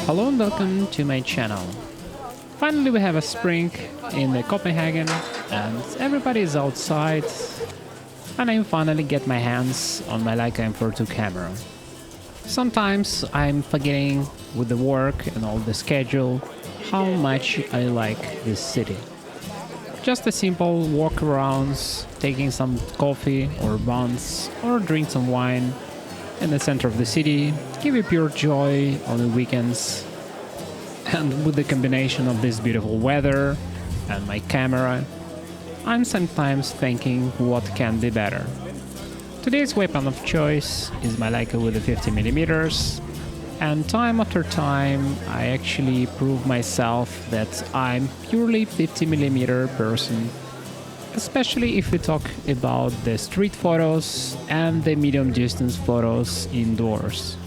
Hello and welcome to my channel. Finally we have a spring in the Copenhagen and everybody is outside and I finally get my hands on my Leica M42 camera. Sometimes I'm forgetting with the work and all the schedule how much I like this city. Just a simple walk arounds, taking some coffee or buns or drink some wine in the center of the city, give you pure joy on the weekends. And with the combination of this beautiful weather and my camera, I'm sometimes thinking what can be better. Today's weapon of choice is my Leica with the 50mm, and time after time I actually prove myself that I'm purely 50mm person, especially if we talk about the street photos and the medium distance photos indoors.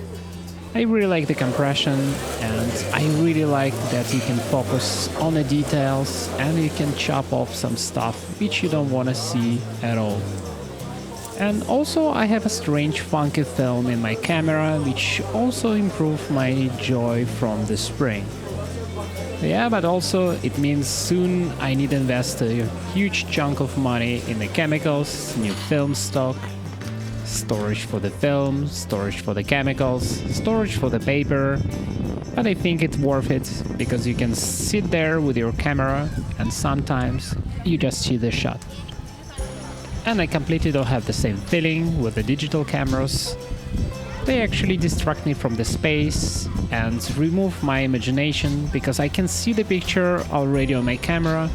I really like the compression and I really like that you can focus on the details and you can chop off some stuff which you don't want to see at all. And also I have a strange funky film in my camera which also improves my joy from the spring. Yeah, but also it means soon I need to invest a huge chunk of money in the chemicals, new film stock, storage for the film, storage for the chemicals, storage for the paper. But I think it's worth it because you can sit there with your camera and sometimes you just see the shot. And I completely don't have the same feeling with the digital cameras. They actually distract me from the space and remove my imagination because I can see the picture already on my camera.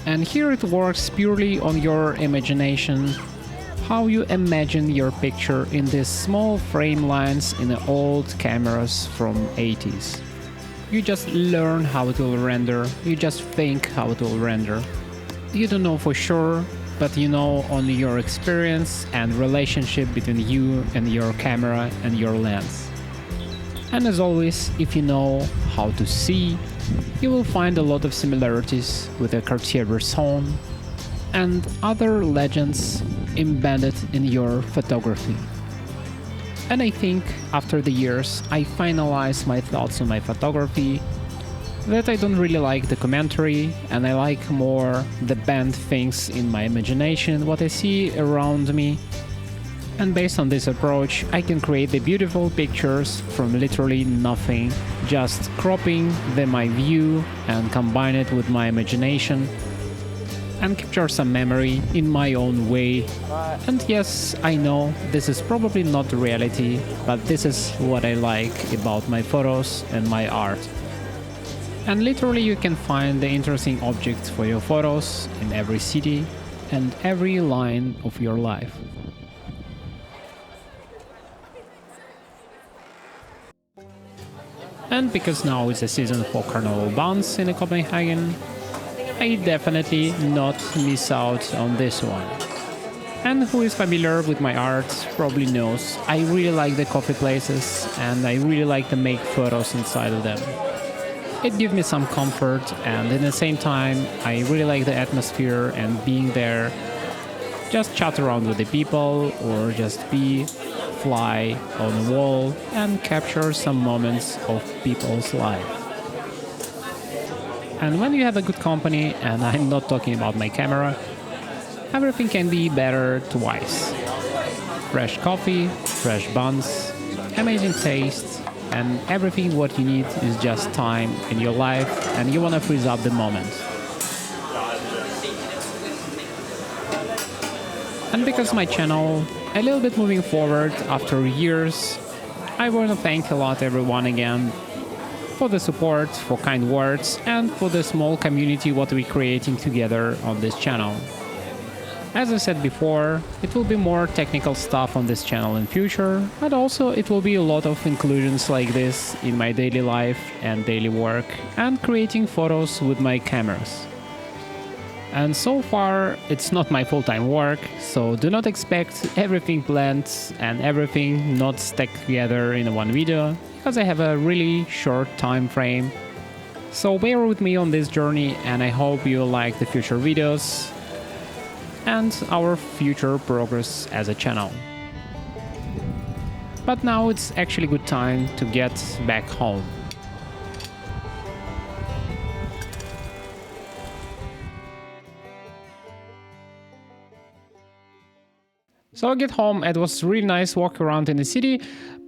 And here it works purely on your imagination, how you imagine your picture in these small frame lines in the old cameras from 80s. You just learn how it will render, you just think how it will render. You don't know for sure, but you know on your experience and relationship between you and your camera and your lens. And as always, if you know how to see, you will find a lot of similarities with the Cartier-Bresson and other legends embedded in your photography. And I think after the years I finalized my thoughts on my photography, that I don't really like the commentary and I like more the bent things in my imagination, what I see around me. And based on this approach, I can create the beautiful pictures from literally nothing, just cropping my view and combine it with my imagination and capture some memory in my own way. And yes, I know this is probably not reality, but this is what I like about my photos and my art. And literally you can find the interesting objects for your photos in every city and every line of your life. And because now is the season for carnival buns in Copenhagen, I definitely not miss out on this one. And who is familiar with my art probably knows I really like the coffee places and I really like to make photos inside of them. It gives me some comfort and at the same time I really like the atmosphere and being there, just chat around with the people or just fly on the wall and capture some moments of people's life. And when you have a good company, and I'm not talking about my camera, everything can be better twice. Fresh coffee, fresh buns, amazing taste, and everything what you need is just time in your life and you want to freeze up the moment. And because my channel a little bit moving forward after years, I want to thank a lot everyone again for the support, for kind words and for the small community what we're creating together on this channel. As I said before, it will be more technical stuff on this channel in future, but also it will be a lot of inclusions like this in my daily life and daily work and creating photos with my cameras. And so far it's not my full-time work, so do not expect everything planned and everything not stuck together in one video, because I have a really short time frame. So bear with me on this journey and I hope you like the future videos and our future progress as a channel. But now it's actually good time to get back home. So I get home, it was really nice walk around in the city,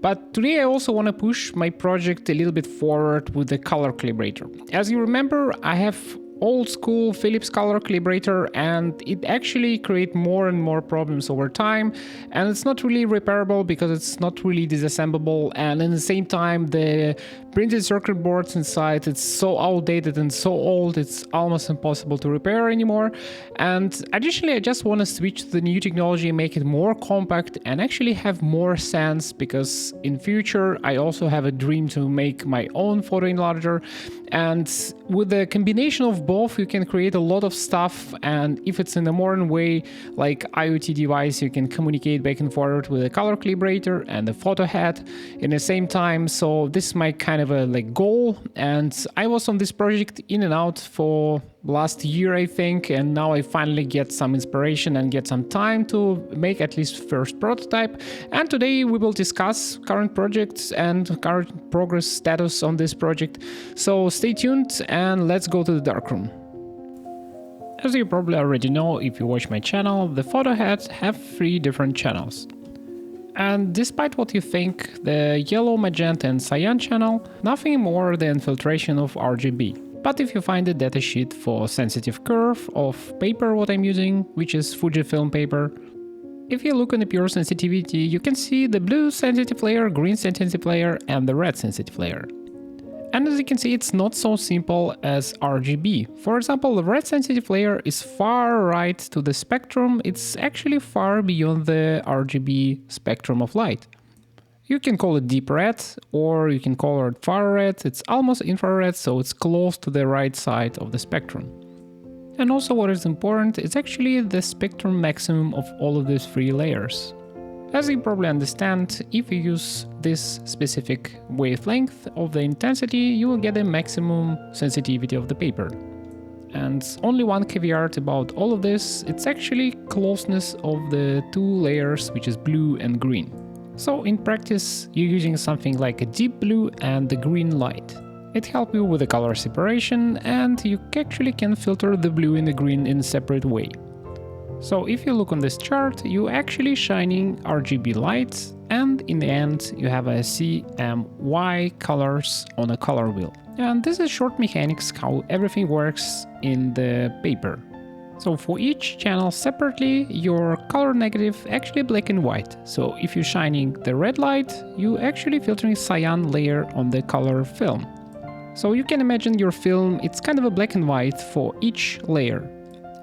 but today I also want to push my project a little bit forward with the color calibrator. As you remember, I have old school Philips color calibrator and it actually creates more and more problems over time, and it's not really repairable because it's not really disassemblable, and at the same time the printed circuit boards inside, it's so outdated and so old, it's almost impossible to repair anymore. And additionally, I just want to switch to the new technology and make it more compact and actually have more sense, because in future I also have a dream to make my own photo enlarger, and with the combination of both you can create a lot of stuff. And if it's in a modern way like IoT device, you can communicate back and forth with the color calibrator and the photo head in the same time. So this is my kind of a goal, and I was on this project in and out for last year I think, and now I finally get some inspiration and get some time to make at least first prototype. And today we will discuss current projects and current progress status on this project. So stay tuned and let's go to the darkroom. As you probably already know if you watch my channel, the photo heads have 3 different channels. And despite what you think, the yellow, magenta and cyan channel, nothing more than filtration of RGB. But if you find the datasheet for sensitive curve of paper what I'm using, which is Fujifilm paper, if you look on the pure sensitivity, you can see the blue sensitive layer, green sensitive layer and the red sensitive layer. And as you can see, it's not so simple as RGB. For example, the red sensitive layer is far right to the spectrum, it's actually far beyond the RGB spectrum of light. You can call it deep red, or you can call it far red, it's almost infrared, so it's close to the right side of the spectrum. And also what is important is actually the spectrum maximum of all of these 3 layers. As you probably understand, if you use this specific wavelength of the intensity, you will get a maximum sensitivity of the paper. And only one caveat about all of this, it's actually closeness of the 2 layers, which is blue and green. So in practice, you're using something like a deep blue and the green light. It helps you with the color separation, and you actually can filter the blue and the green in a separate way. So if you look on this chart, you actually shining RGB lights, and in the end you have a CMY colors on a color wheel. And this is short mechanics how everything works in the paper. So for each channel separately, your color negative actually black and white. So if you're shining the red light, you actually filtering cyan layer on the color film. So you can imagine your film, it's kind of a black and white for each layer.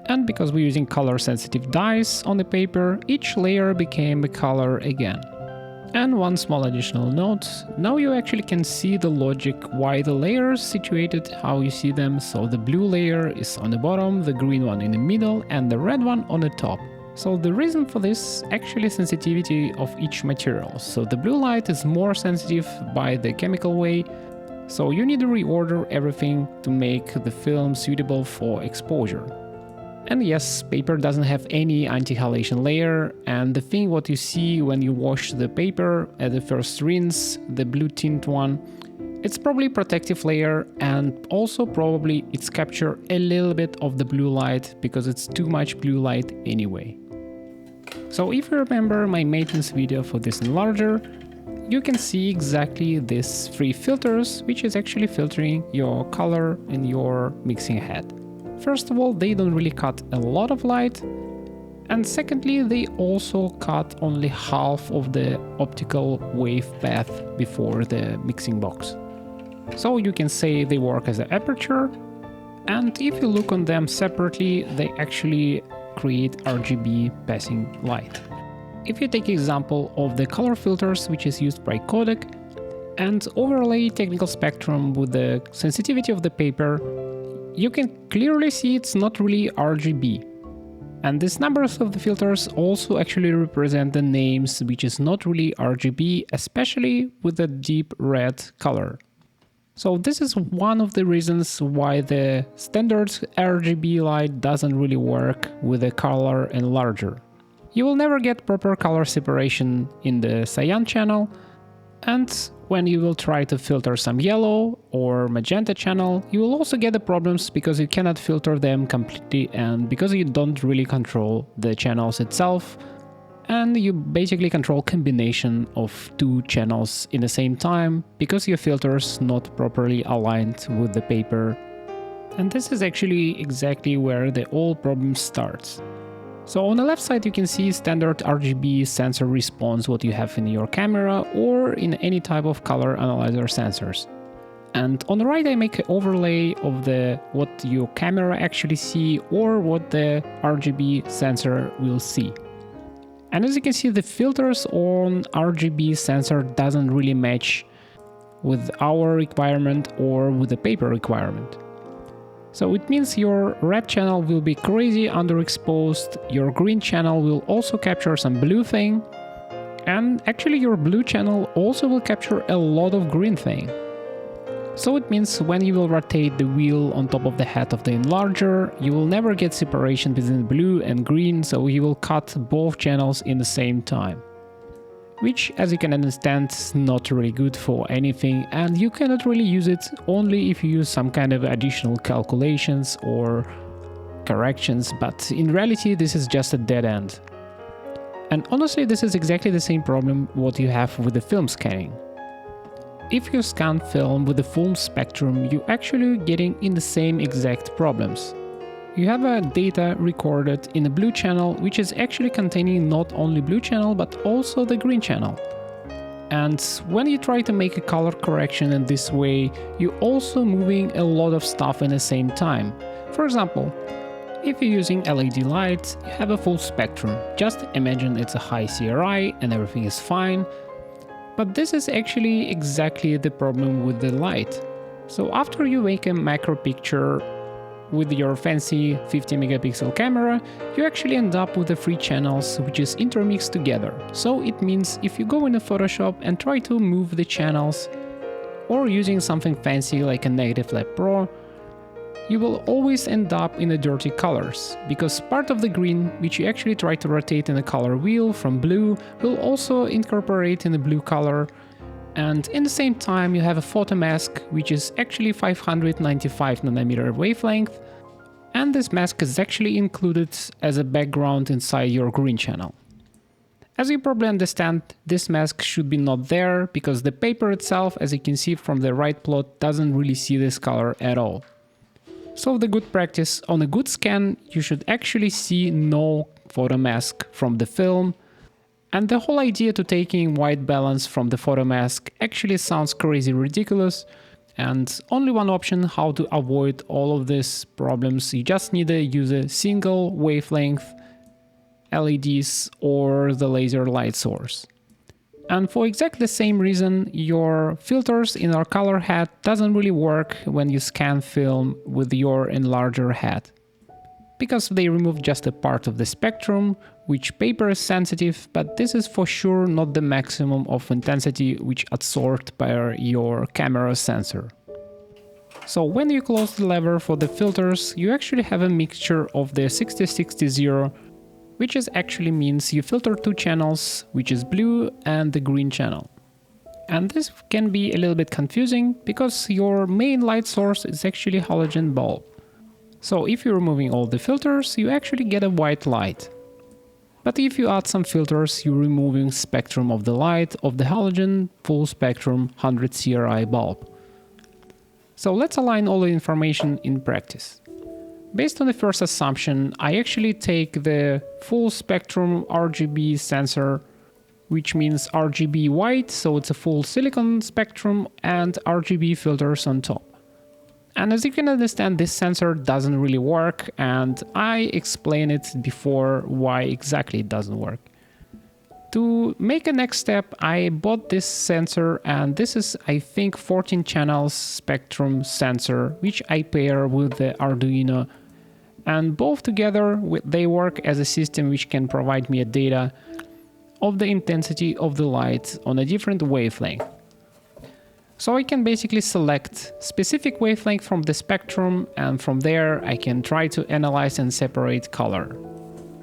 And because we're using color sensitive dyes on the paper, each layer became a color again. And one small additional note, now you actually can see the logic why the layers situated how you see them. So the blue layer is on the bottom, the green one in the middle and the red one on the top. So the reason for this actually sensitivity of each material. So the blue light is more sensitive by the chemical way, so you need to reorder everything to make the film suitable for exposure. And yes, paper doesn't have any anti-halation layer, and the thing what you see when you wash the paper at the first rinse, the blue tint one, it's probably protective layer, and also probably it's capture a little bit of the blue light because it's too much blue light anyway. So if you remember my maintenance video for this enlarger, you can see exactly these 3 filters, which is actually filtering your color in your mixing head. First of all, they don't really cut a lot of light, and secondly, they also cut only half of the optical wave path before the mixing box. So you can say they work as an aperture, and if you look on them separately, they actually create RGB passing light. If you take example of the color filters which is used by codec and overlay technical spectrum with the sensitivity of the paper, you can clearly see it's not really RGB. And these numbers of the filters also actually represent the names which is not really RGB, especially with the deep red color. So this is one of the reasons why the standard RGB light doesn't really work with the color enlarger. You will never get proper color separation in the cyan channel, and when you will try to filter some yellow or magenta channel, you will also get the problems because you cannot filter them completely and because you don't really control the channels itself. and you basically control combination of two channels in the same time because your filter's not properly aligned with the paper. And this is actually exactly where the whole problem starts. So on the left side you can see standard RGB sensor response what you have in your camera or in any type of color analyzer sensors. And on the right I make an overlay of what your camera actually see or what the RGB sensor will see. And as you can see, the filters on RGB sensor doesn't really match with our requirement or with the paper requirement. So it means your red channel will be crazy underexposed, your green channel will also capture some blue thing, and actually your blue channel also will capture a lot of green thing. So it means when you will rotate the wheel on top of the head of the enlarger, you will never get separation between blue and green, so you will cut both channels in the same time. Which, as you can understand, is not really good for anything, and you cannot really use it only if you use some kind of additional calculations or corrections, but in reality this is just a dead end. And honestly, this is exactly the same problem what you have with the film scanning. If you scan film with the full spectrum, you're actually getting in the same exact problems. You have a data recorded in a blue channel, which is actually containing not only blue channel, but also the green channel. And when you try to make a color correction in this way, you're also moving a lot of stuff in the same time. For example, if you're using LED lights, you have a full spectrum. Just imagine it's a high CRI and everything is fine. But this is actually exactly the problem with the light. So after you make a macro picture with your fancy 50 megapixel camera, you actually end up with the three channels which is intermixed together. So it means if you go in a Photoshop and try to move the channels, or using something fancy like a Negative Lab Pro, you will always end up in the dirty colors, because part of the green, which you actually try to rotate in the color wheel from blue, will also incorporate in the blue color, and in the same time you have a photo mask, which is actually 595 nanometer wavelength, and this mask is actually included as a background inside your green channel. As you probably understand, this mask should be not there, because the paper itself, as you can see from the right plot, doesn't really see this color at all. So the good practice on a good scan, you should actually see no photo mask from the film. And the whole idea to taking white balance from the photo mask actually sounds crazy ridiculous. And only one option how to avoid all of these problems, you just need to use a single wavelength LEDs or the laser light source. And for exactly the same reason, your filters in our color head doesn't really work when you scan film with your enlarger head. Because they remove just a part of the spectrum, which paper is sensitive, but this is for sure not the maximum of intensity which absorbed by your camera sensor. So when you close the lever for the filters, you actually have a mixture of the 60-60-0, which is actually means you filter two channels, which is blue and the green channel. And this can be a little bit confusing because your main light source is actually halogen bulb. So if you're removing all the filters, you actually get a white light. But if you add some filters, you're removing spectrum of the light of the halogen full spectrum 100 CRI bulb. So let's align all the information in practice. Based on the first assumption, I actually take the full spectrum RGB sensor, which means RGB white, so it's a full silicon spectrum, and RGB filters on top. And as you can understand, this sensor doesn't really work, and I explained it before why exactly it doesn't work. To make a next step, I bought this sensor, and this is, I think, 14 channels spectrum sensor, which I pair with the Arduino. And both together, they work as a system which can provide me a data of the intensity of the light on a different wavelength. So I can basically select specific wavelength from the spectrum, and from there I can try to analyze and separate color.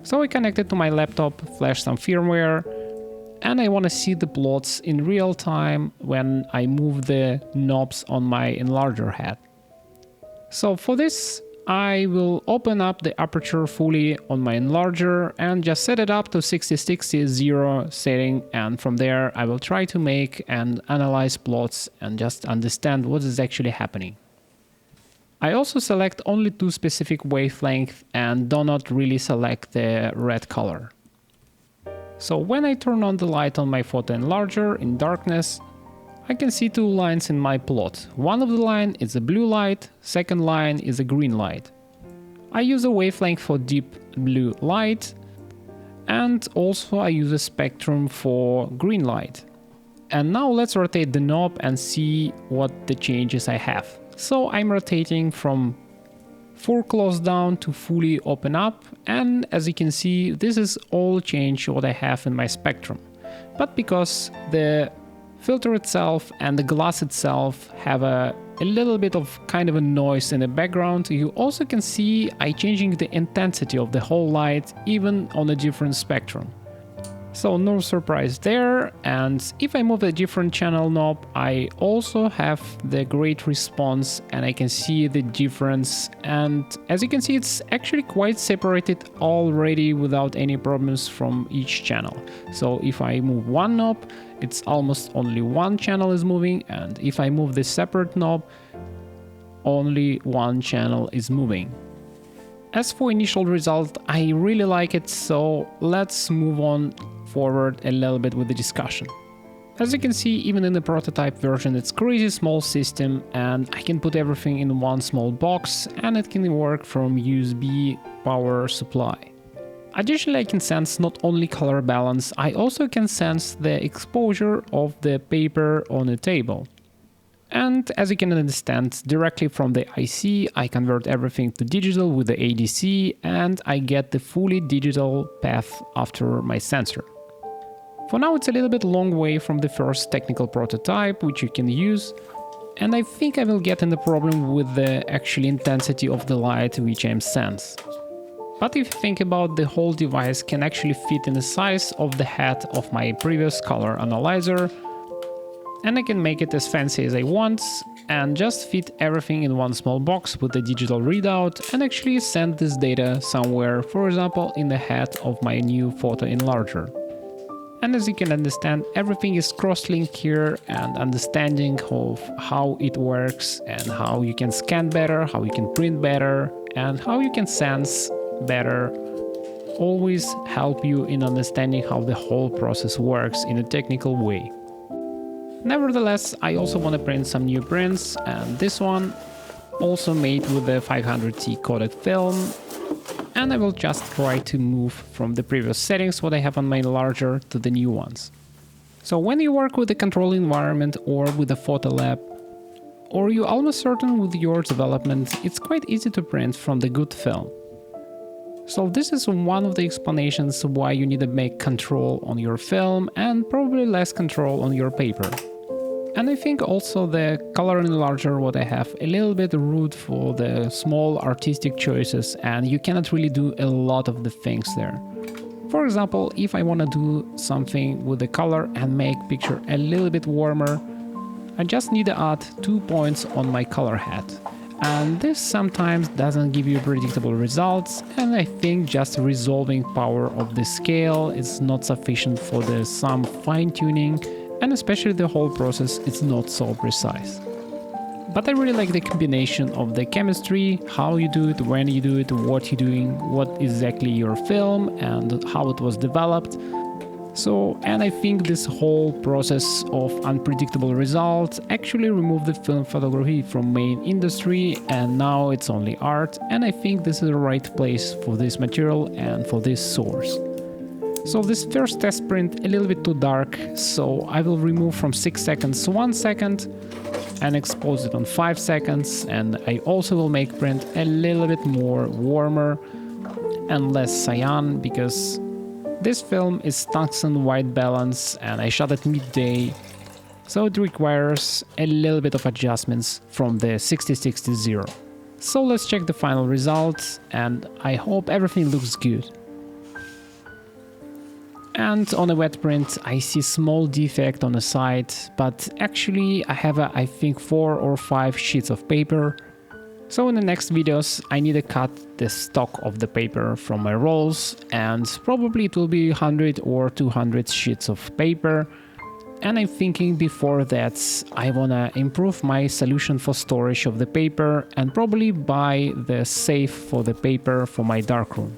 So I connected to my laptop, flashed some firmware, and I want to see the plots in real time when I move the knobs on my enlarger head. So for this, I will open up the aperture fully on my enlarger and just set it up to 60-60-0 setting, and from there I will try to make and analyze plots and just understand what is actually happening. I also select only two specific wavelengths and do not really select the red color. So when I turn on the light on my photo enlarger in darkness, I can see two lines in my plot. One of the line is a blue light, second line is a green light. I use a wavelength for deep blue light, and also I use a spectrum for green light. And now let's rotate the knob and see what the changes I have. So I'm rotating from full close down to fully open up, and as you can see, this is all change what I have in my spectrum. But because the filter itself and the glass itself have a little bit of kind of a noise in the background, you also can see I changing the intensity of the whole light even on a different spectrum. So no surprise there, and if I move a different channel knob, I also have the great response and I can see the difference, and as you can see it's actually quite separated already without any problems from each channel. So if I move one knob, it's almost only one channel is moving, and if I move the separate knob, only one channel is moving. As for initial result, I really like it, so let's move on forward a little bit with the discussion. As you can see, even in the prototype version, it's crazy small system, and I can put everything in one small box, and it can work from USB power supply. Additionally, I can sense not only color balance, I also can sense the exposure of the paper on the table. And as you can understand, directly from the IC, I convert everything to digital with the ADC, and I get the fully digital path after my sensor. For now, it's a little bit long way from the first technical prototype, which you can use, and I think I will get in the problem with the actual intensity of the light which I sense. But if you think about, the whole device can actually fit in the size of the head of my previous color analyzer, and I can make it as fancy as I want and just fit everything in one small box with the digital readout and actually send this data somewhere, for example in the head of my new photo enlarger. And as you can understand, everything is cross-linked here, and understanding of how it works and how you can scan better, how you can print better, and how you can sense better always help you in understanding how the whole process works in a technical way. Nevertheless, I also want to print some new prints, and this one also made with the 500T coated film, and I will just try to move from the previous settings what I have on my enlarger to the new ones. So when you work with a control environment or with a photo lab, or you're almost certain with your development, it's quite easy to print from the good film. So this is one of the explanations why you need to make control on your film and probably less control on your paper. And I think also the color enlarger what I have a little bit rude for the small artistic choices, and you cannot really do a lot of the things there. For example, if I want to do something with the color and make picture a little bit warmer, I just need to add 2 points on my color head. And this sometimes doesn't give you predictable results, and I think just resolving power of the scale is not sufficient for the some fine-tuning, and especially the whole process is not so precise. But I really like the combination of the chemistry, how you do it, when you do it, what you're doing, what exactly your film and how it was developed. So, and I think this whole process of unpredictable results actually removed the film photography from main industry, and now it's only art, and I think this is the right place for this material and for this source. So this first test print a little bit too dark, so I will remove from 6 seconds to 1 second and expose it on 5 seconds, and I also will make print a little bit more warmer and less cyan, because this film is tungsten white balance and I shot at midday, so it requires a little bit of adjustments from the 60-60-0. So let's check the final results, and I hope everything looks good. And on a wet print I see small defect on the side, but actually I have I think 4 or 5 sheets of paper, So in the next videos, I need to cut the stock of the paper from my rolls, and probably it will be 100 or 200 sheets of paper. And I'm thinking before that I wanna improve my solution for storage of the paper and probably buy the safe for the paper for my darkroom.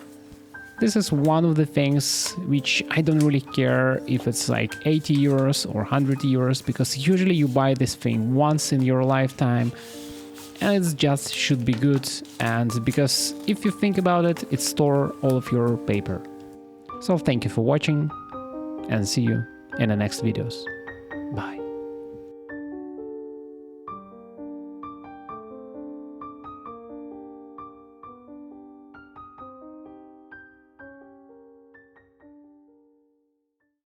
This is one of the things which I don't really care if it's like 80 euros or 100 euros, because usually you buy this thing once in your lifetime and it just should be good, and because if you think about it, it stores all of your paper. So thank you for watching and see you in the next videos. Bye.